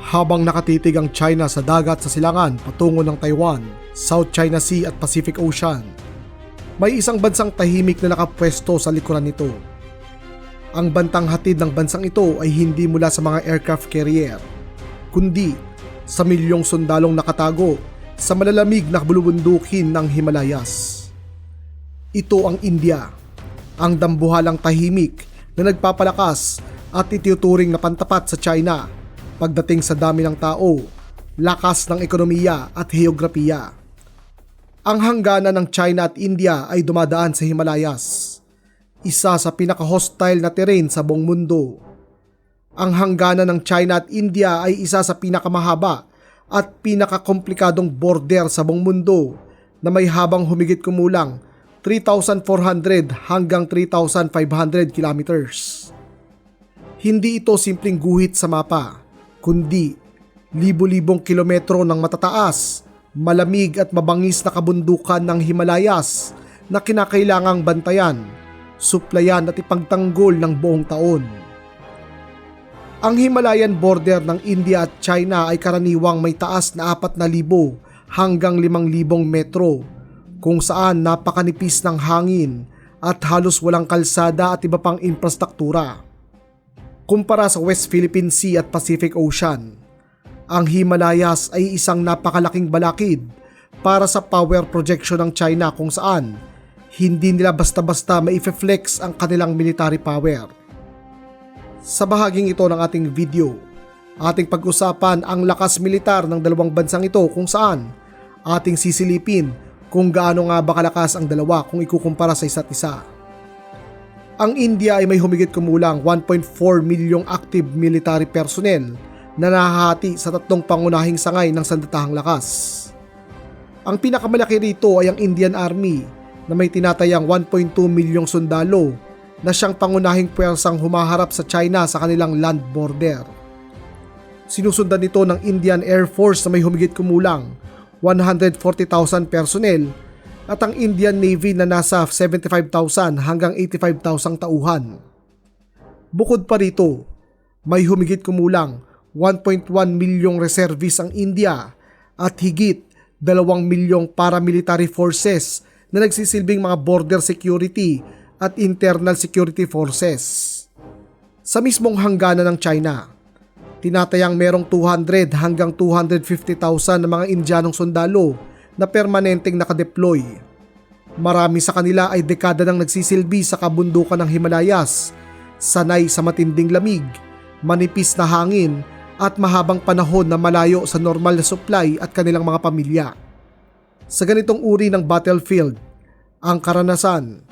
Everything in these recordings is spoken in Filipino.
Habang nakatitig ang China sa dagat sa silangan patungo ng Taiwan, South China Sea at Pacific Ocean, may isang bansang tahimik na nakapwesto sa likuran nito. Ang bantang hatid ng bansang ito ay hindi mula sa mga aircraft carrier, kundi sa milyong sundalong nakatago sa malalamig na bulubundukin ng Himalayas. Ito ang India, ang dambuhalang tahimik na nagpapalakas at itinuturing na pantapat sa China pagdating sa dami ng tao, lakas ng ekonomiya at heograpiya. Ang hangganan ng China at India ay dumadaan sa Himalayas, isa sa pinaka-hostile na terrain sa buong mundo. Ang hangganan ng China at India ay isa sa pinakamahaba at pinakakomplikadong border sa buong mundo na may habang humigit kumulang 3,400 hanggang 3,500 kilometers. Hindi ito simpleng guhit sa mapa, kundi libo-libong kilometro ng matataas, malamig at mabangis na kabundukan ng Himalayas na kinakailangang bantayan, suplayan at ipagtanggol ng buong taon. Ang Himalayan border ng India at China ay karaniwang may taas na 4,000 hanggang 5,000 metro, kung saan napakanipis ng hangin at halos walang kalsada at iba pang infrastruktura. Kumpara sa West Philippine Sea at Pacific Ocean, ang Himalayas ay isang napakalaking balakid para sa power projection ng China, kung saan hindi nila basta-basta maifeflex ang kanilang military power. Sa bahaging ito ng ating video, ating pag-usapan ang lakas militar ng dalawang bansang ito, kung saan ating sisilipin kung gaano nga ba kalakas ang dalawa kung ikukumpara sa isa't isa. Ang India ay may humigit kumulang 1.4 milyong active military personnel na nahahati sa tatlong pangunahing sangay ng sandatahang lakas. Ang pinakamalaki rito ay ang Indian Army na may tinatayang 1.2 milyong sundalo na siyang pangunahing puwersang humaharap sa China sa kanilang land border. Sinusundan nito ng Indian Air Force na may humigit kumulang 140,000 personnel at ang Indian Navy na nasa 75,000 hanggang 85,000 tauhan. Bukod pa rito, may humigit kumulang 1.1 milyong reservists ang India at higit 2 milyong paramilitary forces na nagsisilbing mga border security at internal security forces. Sa mismong hangganan ng China, tinatayang merong 200 hanggang 250,000 na mga Indianong sundalo na permanenteng nakadeploy. Marami sa kanila ay dekada nang nagsisilbi sa kabundukan ng Himalayas, sanay sa matinding lamig, manipis na hangin at mahabang panahon na malayo sa normal na supply at kanilang mga pamilya. Sa ganitong uri ng battlefield, ang karanasan,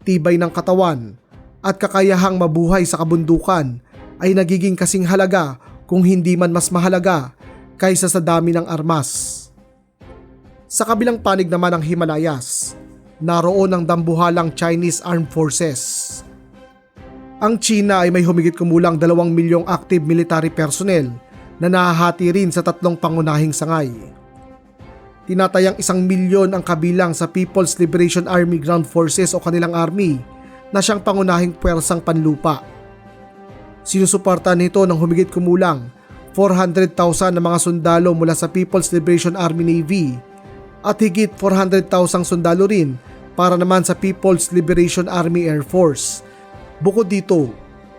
tibay ng katawan at kakayahang mabuhay sa kabundukan ay nagiging kasing halaga kung hindi man mas mahalaga kaysa sa dami ng armas. Sa kabilang panig naman ng Himalayas, naroon ang dambuhalang Chinese Armed Forces. Ang China ay may humigit kumulang 2 milyong active military personnel na nahahati rin sa tatlong pangunahing sangay. Tinatayang 1 milyon ang kabilang sa People's Liberation Army Ground Forces o kanilang army na siyang pangunahing puwersang panlupa. Sinusuportahan nito ng humigit kumulang 400,000 na mga sundalo mula sa People's Liberation Army Navy at higit 400,000 sundalo rin para naman sa People's Liberation Army Air Force. Bukod dito,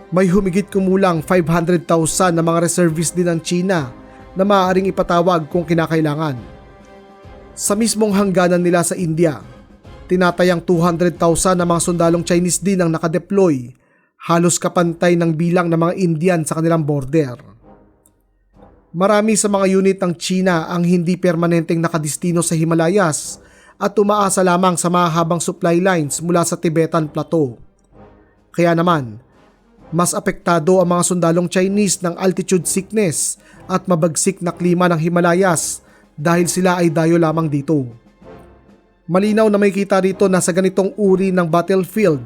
may humigit kumulang 500,000 na mga reservists din ng China na maaaring ipatawag kung kinakailangan. Sa mismong hangganan nila sa India, tinatayang 200,000 na mga sundalong Chinese din ang nakadeploy, halos kapantay ng bilang ng mga Indian sa kanilang border. Marami sa mga unit ng China ang hindi permanenteng nakadistino sa Himalayas at umaasa lamang sa mahabang supply lines mula sa Tibetan Plateau. Kaya naman, mas apektado ang mga sundalong Chinese ng altitude sickness at mabagsik na klima ng Himalayas dahil sila ay dayo lamang dito. Malinaw na may kita rito na sa ganitong uri ng battlefield,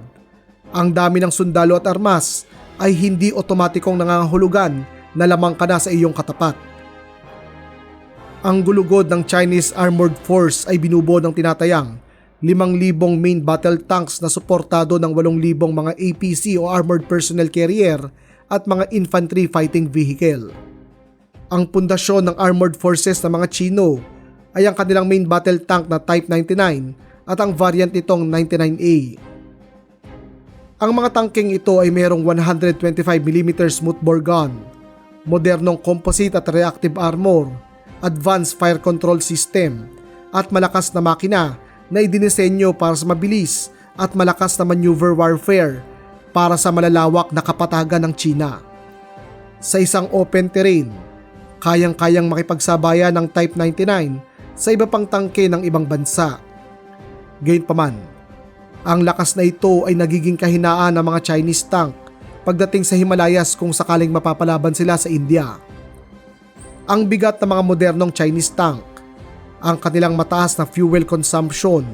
ang dami ng sundalo at armas ay hindi otomatikong nangangahulugan na lamang ka na sa iyong katapat. Ang gulugod ng Chinese Armored Force ay binubuo ng tinatayang 5,000 main battle tanks na suportado ng 8,000 mga APC o Armored Personnel Carrier at mga infantry fighting vehicle. Ang pundasyon ng armored forces ng mga Chino ay ang kanilang main battle tank na Type 99 at ang variant nitong 99A. Ang mga tangkeng ito ay mayroong 125mm smoothbore gun, modernong composite at reactive armor, advanced fire control system, at malakas na makina na idinisenyo para sa mabilis at malakas na maneuver warfare para sa malalawak na kapatagan ng China. Sa isang open terrain, kayang-kayang makipagsabayan ng Type 99 sa iba pang tangke ng ibang bansa. Gayunpaman, ang lakas na ito ay nagiging kahinaan ng mga Chinese tank pagdating sa Himalayas kung sakaling mapapalaban sila sa India. Ang bigat ng mga modernong Chinese tank, ang kanilang mataas na fuel consumption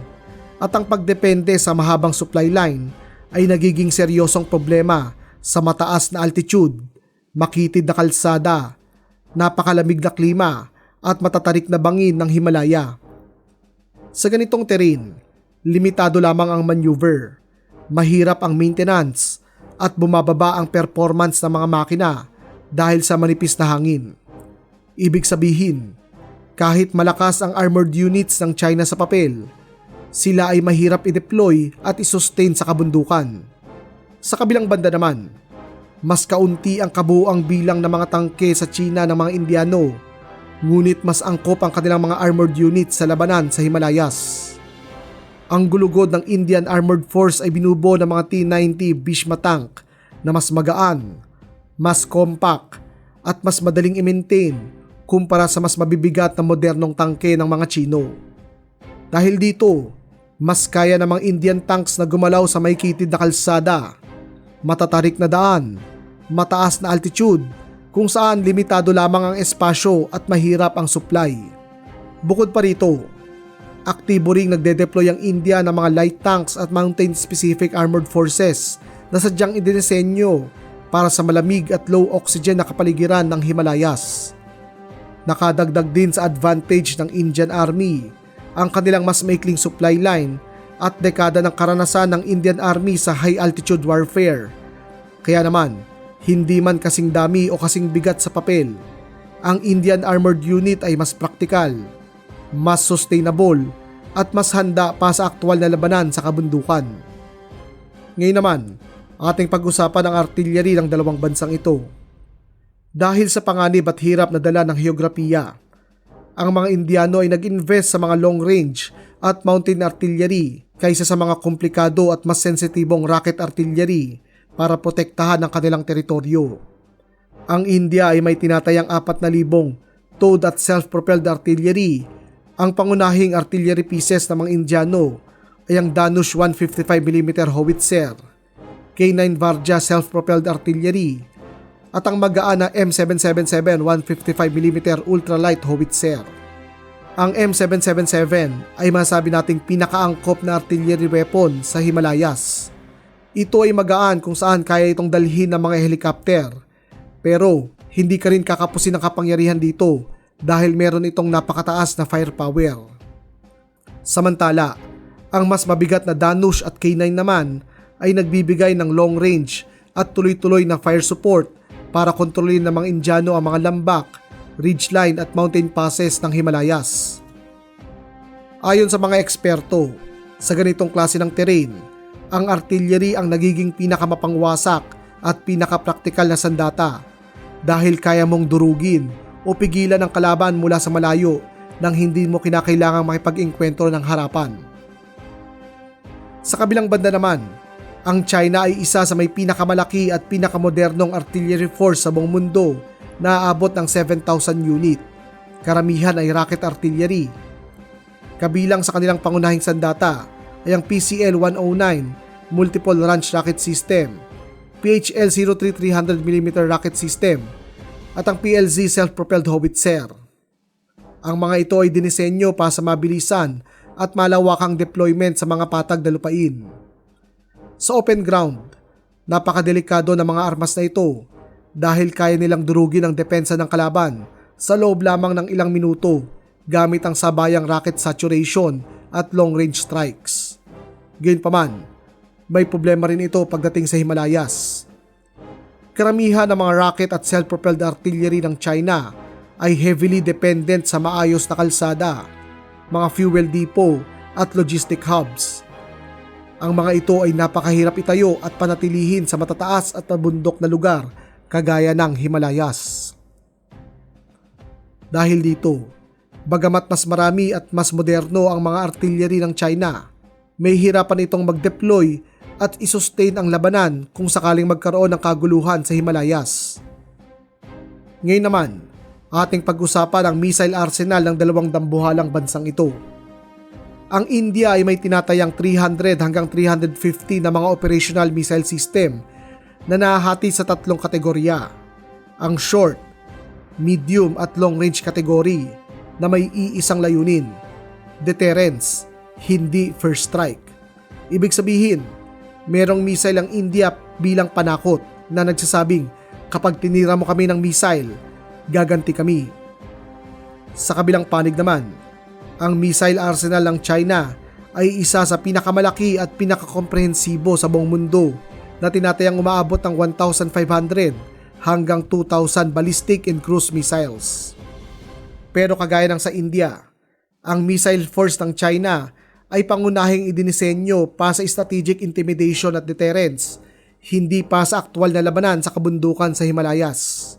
at ang pagdepende sa mahabang supply line ay nagiging seryosong problema sa mataas na altitude, makitid na kalsada, napakalamig na klima at matatarik na bangin ng Himalaya. Sa ganitong terrain, limitado lamang ang maneuver, mahirap ang maintenance at bumababa ang performance ng mga makina dahil sa manipis na hangin. Ibig sabihin, kahit malakas ang armored units ng China sa papel, sila ay mahirap i-deploy at i-sustain sa kabundukan. Sa kabilang banda naman, mas kaunti ang kabuuang bilang ng mga tangke sa China ng mga Indiano, ngunit mas angkop ang kanilang mga armored units sa labanan sa Himalayas. Ang gulugod ng Indian Armored Force ay binubuo ng mga T-90 Bhishma tank na mas magaan, mas compact at mas madaling i-maintain kumpara sa mas mabibigat na modernong tangke ng mga Chino. Dahil dito, mas kaya ng mga Indian tanks na gumalaw sa makitid na kalsada, matatarik na daan, mataas na altitude kung saan limitado lamang ang espasyo at mahirap ang supply. Bukod pa rito, aktibo ring nagde-deploy ang India ng mga light tanks at mountain-specific armored forces na sadyang idinisenyo para sa malamig at low oxygen na kapaligiran ng Himalayas. Nakadagdag din sa advantage ng Indian Army ang kanilang mas maikling supply line at dekada ng karanasan ng Indian Army sa high altitude warfare. Kaya naman, hindi man kasing dami o kasing bigat sa papel, ang Indian Armored Unit ay mas praktikal, mas sustainable at mas handa pa sa aktual na labanan sa kabundukan. Ngayon naman, ating pag-usapan ang artillery ng dalawang bansang ito. Dahil sa panganib at hirap na dala ng heograpiya, ang mga Indiano ay nag-invest sa mga long range at mountain artillery kaysa sa mga komplikado at mas sensitibong rocket artillery para protektahan ang kanilang teritoryo. Ang India ay may tinatayang 4,000 towed at self-propelled artillery. Ang pangunahing artillery pieces ng mga Indiano ay ang Danush 155mm howitzer, K9 Varja self-propelled artillery, at ang magaan na M777 155mm ultralight howitzer. Ang M777 ay masabi nating pinakaangkop na artillery weapon sa Himalayas. Ito ay magaan kung saan kaya itong dalhin ng mga helicopter, pero hindi ka rin kakapusin ng kapangyarihan dito dahil meron itong napakataas na firepower. Samantala, ang mas mabigat na Danush at K9 naman ay nagbibigay ng long range at tuloy-tuloy na fire support para kontrolin ng mga Indiano ang mga lambak, ridgeline at mountain passes ng Himalayas. Ayon sa mga eksperto, sa ganitong klase ng terrain, ang artillery ang nagiging pinakamapangwasak at pinakapraktikal na sandata dahil kaya mong durugin o pigilan ang kalaban mula sa malayo nang hindi mo kinakailangang makipag-engkwentro ng harapan. Sa kabilang banda naman, ang China ay isa sa may pinakamalaki at pinakamodernong artillery force sa buong mundo na aabot ng 7,000 unit. Karamihan ay rocket artillery. Kabilang sa kanilang pangunahing sandata ay ang PCL-109 Multiple Launch Rocket System, PHL-03 300mm rocket system, at ang PLZ self-propelled howitzer. Ang mga ito ay dinisenyo para sa mabilisan at malawakang deployment sa mga patag na lupain. Sa open ground, napakadelikado ng mga armas na ito dahil kaya nilang durugin ang depensa ng kalaban sa loob lamang ng ilang minuto gamit ang sabayang rocket saturation at long-range strikes. Gayunpaman, may problema rin ito pagdating sa Himalayas. Karamihan ng mga rocket at self-propelled artillery ng China ay heavily dependent sa maayos na kalsada, mga fuel depot at logistic hubs. Ang mga ito ay napakahirap itayo at panatilihin sa matataas at mabundok na lugar kagaya ng Himalayas. Dahil dito, bagamat mas marami at mas moderno ang mga artillery ng China, may hirapan itong mag-deploy at isustain ang labanan kung sakaling magkaroon ng kaguluhan sa Himalayas. Ngayon naman, ating pag-usapan ang missile arsenal ng dalawang dambuhalang bansang ito. Ang India ay may tinatayang 300 hanggang 350 na mga operational missile system na nahahati sa tatlong kategorya. Ang short, medium at long range category na may iisang layunin, deterrence, hindi first strike. Ibig sabihin, merong missile ang India bilang panakot na nagsasabing kapag tinira mo kami ng missile, gaganti kami. Sa kabilang panig naman, ang missile arsenal ng China ay isa sa pinakamalaki at pinakakomprehensibo sa buong mundo na tinatayang umaabot ng 1,500 hanggang 2,000 ballistic and cruise missiles. Pero kagaya ng sa India, ang missile force ng China ay pangunahing idinisenyo para sa strategic intimidation at deterrence, hindi pa sa aktwal na labanan sa kabundukan sa Himalayas.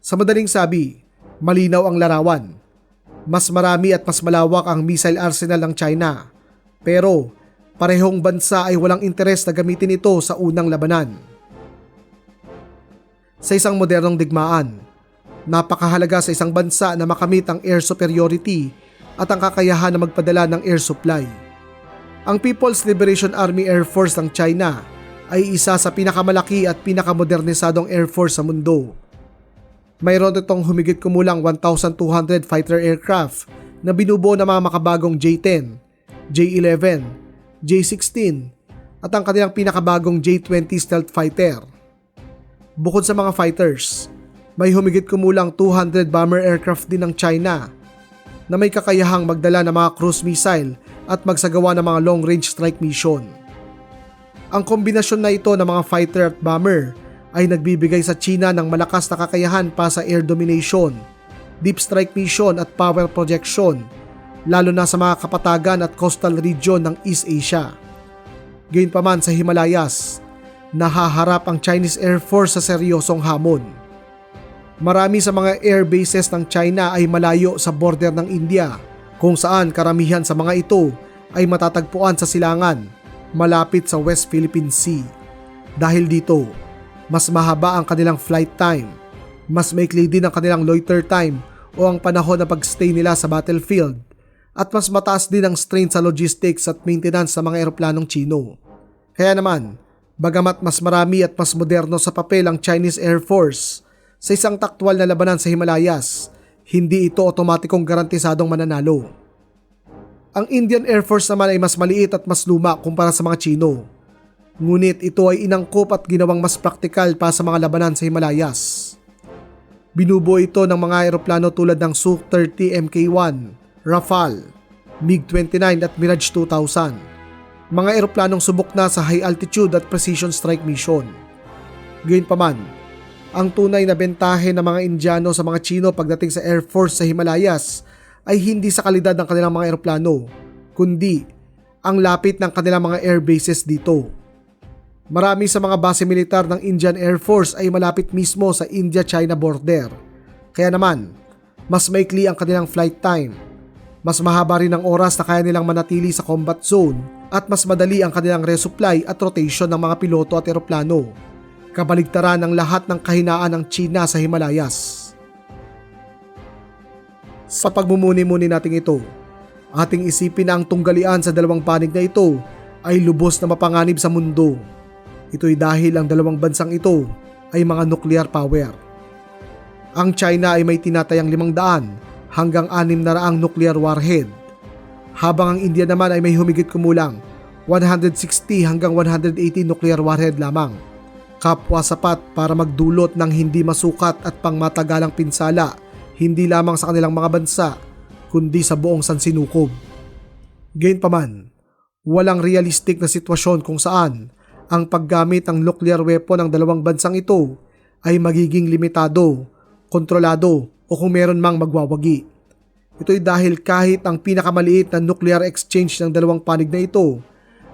Sa madaling sabi, malinaw ang larawan. Mas marami at mas malawak ang missile arsenal ng China, pero parehong bansa ay walang interes na gamitin ito sa unang labanan. Sa isang modernong digmaan, napakahalaga sa isang bansa na makamit ang air superiority at ang kakayahan na magpadala ng air supply. Ang People's Liberation Army Air Force ng China ay isa sa pinakamalaki at pinakamodernisadong air force sa mundo. Mayroon itong humigit kumulang 1,200 fighter aircraft na binubuo ng mga makabagong J-10, J-11, J-16 at ang kanilang pinakabagong J-20 stealth fighter. Bukod sa mga fighters, may humigit kumulang 200 bomber aircraft din ng China na may kakayahang magdala ng mga cruise missile at magsagawa ng mga long-range strike mission. Ang kombinasyon na ito ng mga fighter at bomber ay nagbibigay sa China ng malakas na kakayahan pa sa air domination, deep strike mission at power projection, lalo na sa mga kapatagan at coastal region ng East Asia. Gayunpaman sa Himalayas, nahaharap ang Chinese Air Force sa seryosong hamon. Marami sa mga air bases ng China ay malayo sa border ng India, kung saan karamihan sa mga ito ay matatagpuan sa silangan, malapit sa West Philippine Sea. Dahil dito, mas mahaba ang kanilang flight time, mas maikli din ang kanilang loiter time o ang panahon na pagstay nila sa battlefield, at mas mataas din ang strain sa logistics at maintenance sa mga eroplanong Chino. Kaya naman, bagamat mas marami at mas moderno sa papel ang Chinese Air Force, sa isang taktwal na labanan sa Himalayas, hindi ito otomatikong garantisadong mananalo. Ang Indian Air Force naman ay mas maliit at mas luma kumpara sa mga Chino. Ngunit ito ay inangkop at ginawang mas praktikal para sa mga labanan sa Himalayas. Binubuo ito ng mga eroplano tulad ng Su-30 Mk1, Rafale, MiG-29 at Mirage 2000. Mga eroplanong subok na sa high altitude at precision strike mission. Gayunpaman, ang tunay na bentahe ng mga Indiano sa mga Chino pagdating sa Air Force sa Himalayas ay hindi sa kalidad ng kanilang mga eroplano, kundi ang lapit ng kanilang mga air bases dito. Marami sa mga base militar ng Indian Air Force ay malapit mismo sa India-China border. Kaya naman, mas maikli ang kanilang flight time, mas mahaba rin ang oras na kaya nilang manatili sa combat zone, at mas madali ang kanilang resupply at rotation ng mga piloto at eroplano. Kabaligtaran ng lahat ng kahinaan ng China sa Himalayas. Sa pagmumuni-muni nating ito, ating isipin na ang tunggalian sa dalawang panig na ito ay lubos na mapanganib sa mundo. Ito'y dahil ang dalawang bansang ito ay mga nuclear power. Ang China ay may tinatayang 500 hanggang 600 nuclear warhead, habang ang India naman ay may humigit kumulang 160 hanggang 180 nuclear warhead lamang. Kapwa sapat para magdulot ng hindi masukat at pangmatagalang pinsala, hindi lamang sa kanilang mga bansa, kundi sa buong sansinukob. Gayunpaman, walang realistic na sitwasyon kung saan ang paggamit ng nuclear weapon ng dalawang bansang ito ay magiging limitado kontrolado o kung meron mang magwawagi. Ito'y dahil kahit ang pinakamaliit na nuclear exchange ng dalawang panig na ito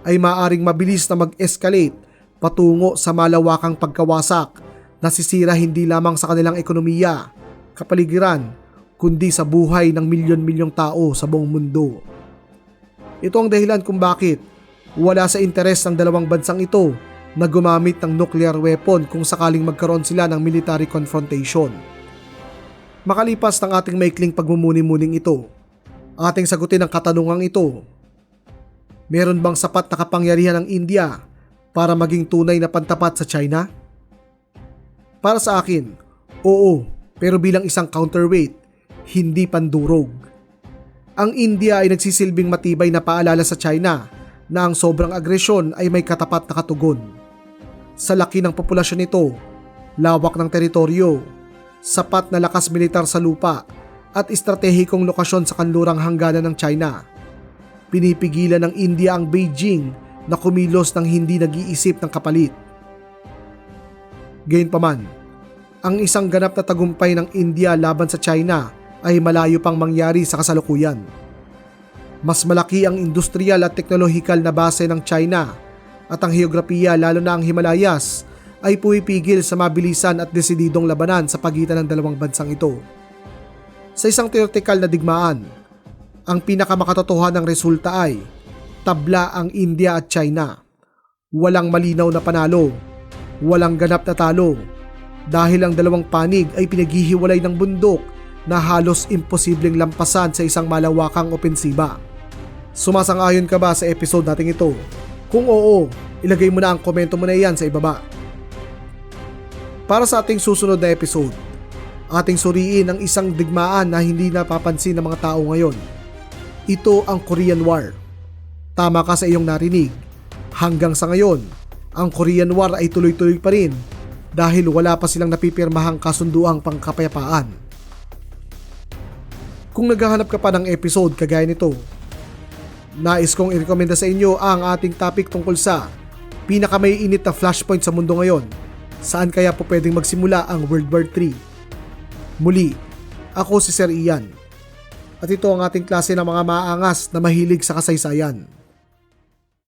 ay maaaring mabilis na mag-escalate patungo sa malawakang pagkawasak na sisira hindi lamang sa kanilang ekonomiya, kapaligiran, kundi sa buhay ng milyon-milyong tao sa buong mundo. Ito ang dahilan kung bakit wala sa interes ng dalawang bansang ito na gumamit ng nuclear weapon kung sakaling magkaroon sila ng military confrontation. Makalipas ng ating maikling pagmumuni-muning ito, ating sagutin ang katanungang ito. Meron bang sapat na kapangyarihan ng India para maging tunay na pantapat sa China? Para sa akin, oo, pero bilang isang counterweight, hindi pandurog. Ang India ay nagsisilbing matibay na paalala sa China na ang sobrang agresyon ay may katapat na katugon. Sa laki ng populasyon nito, lawak ng teritoryo, sapat na lakas militar sa lupa at estratehikong lokasyon sa kanlurang hangganan ng China, pinipigilan ng India ang Beijing na kumilos ng hindi nag-iisip ng kapalit. Gayunpaman, ang isang ganap na tagumpay ng India laban sa China ay malayo pang mangyari sa kasalukuyan. Mas malaki ang industrial at teknolohikal na base ng China at ang heograpiya lalo na ang Himalayas ay pumipigil sa mabilisan at desididong labanan sa pagitan ng dalawang bansang ito. Sa isang teoretikal na digmaan, ang pinakamakatotohanang resulta ay tabla ang India at China. Walang malinaw na panalo, walang ganap na talo, dahil ang dalawang panig ay pinaghihiwalay ng bundok na halos imposibleng lampasan sa isang malawakang opensiba. Sumasang-ayon ka ba sa episode nating ito? Kung oo, ilagay mo na ang komento mo na iyan sa ibaba. Para sa ating susunod na episode, ating suriin ang isang digmaan na hindi napapansin ng mga tao ngayon. Ito ang Korean War. Tama ka sa iyong narinig. Hanggang sa ngayon, ang Korean War ay tuloy-tuloy pa rin dahil wala pa silang napipirmahang kasunduang pangkapayapaan. Kung naghahanap ka pa ng episode kagaya nito, nais kong i-recommenda sa inyo ang ating topic tungkol sa pinakamaiinit na flashpoint sa mundo ngayon. Saan kaya po pwedeng magsimula ang World War III? Muli, ako si Sir Ian. At ito ang ating klase ng mga maangas na mahilig sa kasaysayan.